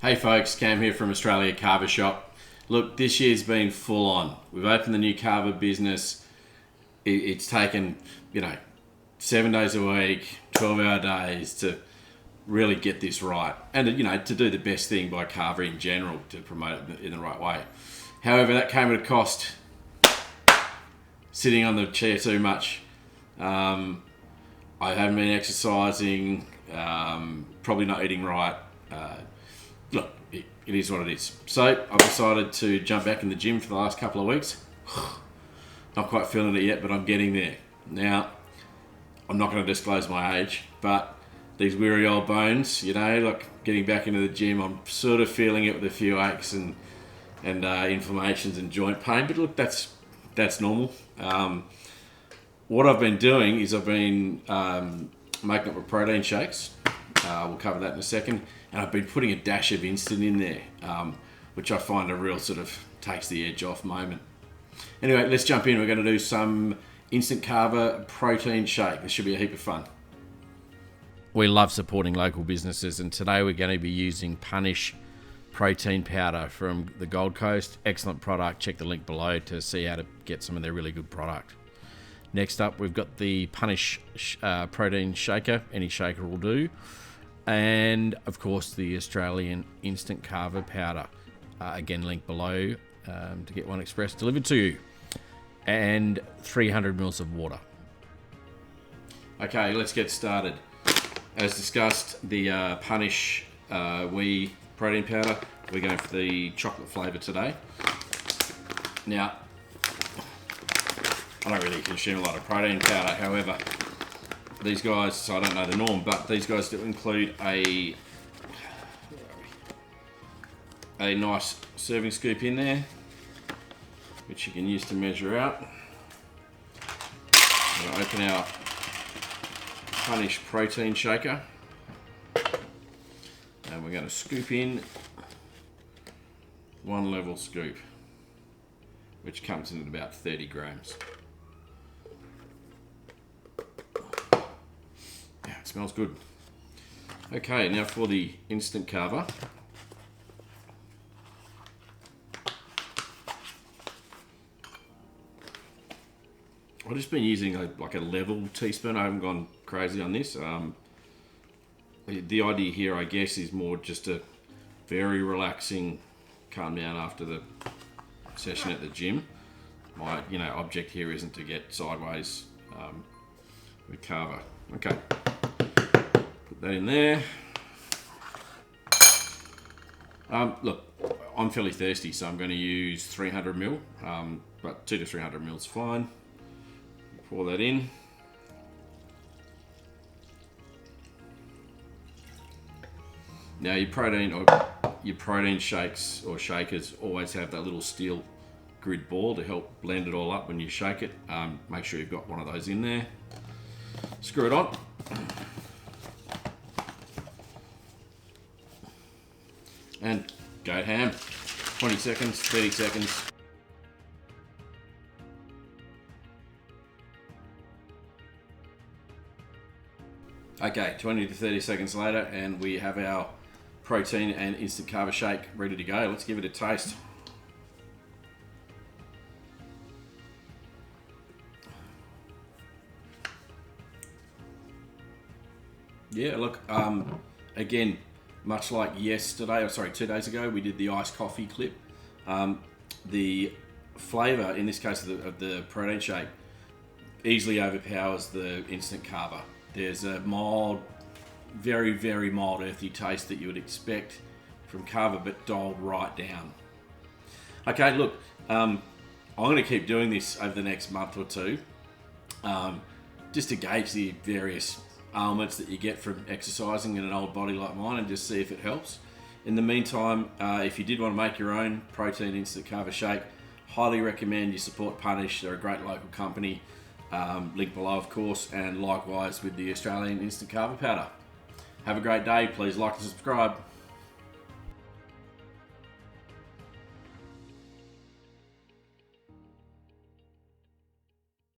Hey folks, Cam here from Australia Kava Shop. Look, this year's been full on. We've opened the new Kava business. It's taken, 7 days a week, 12-hour days to really get this right. And, to do the best thing by Kava in general, to promote it in the right way. However, that came at a cost. Sitting on the chair too much. I haven't been exercising, probably not eating right. Look, it is what it is. So I've decided to jump back in the gym for the last couple of weeks. Not quite feeling it yet, but I'm getting there. Now, I'm not going to disclose my age, but these weary old bones, like getting back into the gym, I'm sort of feeling it with a few aches and inflammations and joint pain. But look, that's normal. What I've been doing is I've been making up with protein shakes. We'll cover that in a second. And I've been putting a dash of instant in there, which I find a real sort of takes the edge off moment. Anyway, let's jump in. We're going to do some Instant Kava Protein Shake. This should be a heap of fun. We love supporting local businesses, and today we're going to be using Punish protein powder from the Gold Coast. Excellent product. Check the link below to see how to get some of their really good product. Next up, we've got the Punish protein shaker. Any shaker will do. And of course the Australian Instant Kava powder, again link below to get one express delivered to you, and 300 mils of water. Okay, let's get started. As discussed, the Punish whey protein powder, we're going for the chocolate flavour today. Now, I don't really consume a lot of protein powder, however, these guys, so I don't know the norm, but these guys do include a nice serving scoop in there, which you can use to measure out. We're going to open our Punish protein shaker, and we're going to scoop in 1 level scoop, which comes in at about 30 grams. Smells good. Okay, now for the Instant Kava. I've just been using a level teaspoon. I haven't gone crazy on this. The idea here, I guess, is more just a very relaxing calm down after the session at the gym. My object here isn't to get sideways with Kava. Okay. Put that in there. Look, I'm fairly thirsty, so I'm going to use 300 ml, but 2 to 300 ml is fine. Pour that in. Now your protein shakes or shakers always have that little steel grid ball to help blend it all up when you shake it. Make sure you've got one of those in there. Screw it on. And go ham. 20 seconds, 30 seconds. Okay, 20 to 30 seconds later, and we have our protein and Instant Kava Shake ready to go. Let's give it a taste. Yeah, look, again, much like 2 days ago, we did the iced coffee clip. The flavour, in this case of the protein shake, easily overpowers the Instant Kava. There's a mild, very, very mild earthy taste that you would expect from Kava, but dialed right down. Okay, look, I'm going to keep doing this over the next month or two, just to gauge the various ailments that you get from exercising in an old body like mine, and just see if it helps. In the meantime, if you did want to make your own protein Instant Kava Shake, highly recommend you support Punish. They're a great local company. Link below, of course, and likewise with the Australian Instant Kava Powder. Have a great day. Please like and subscribe.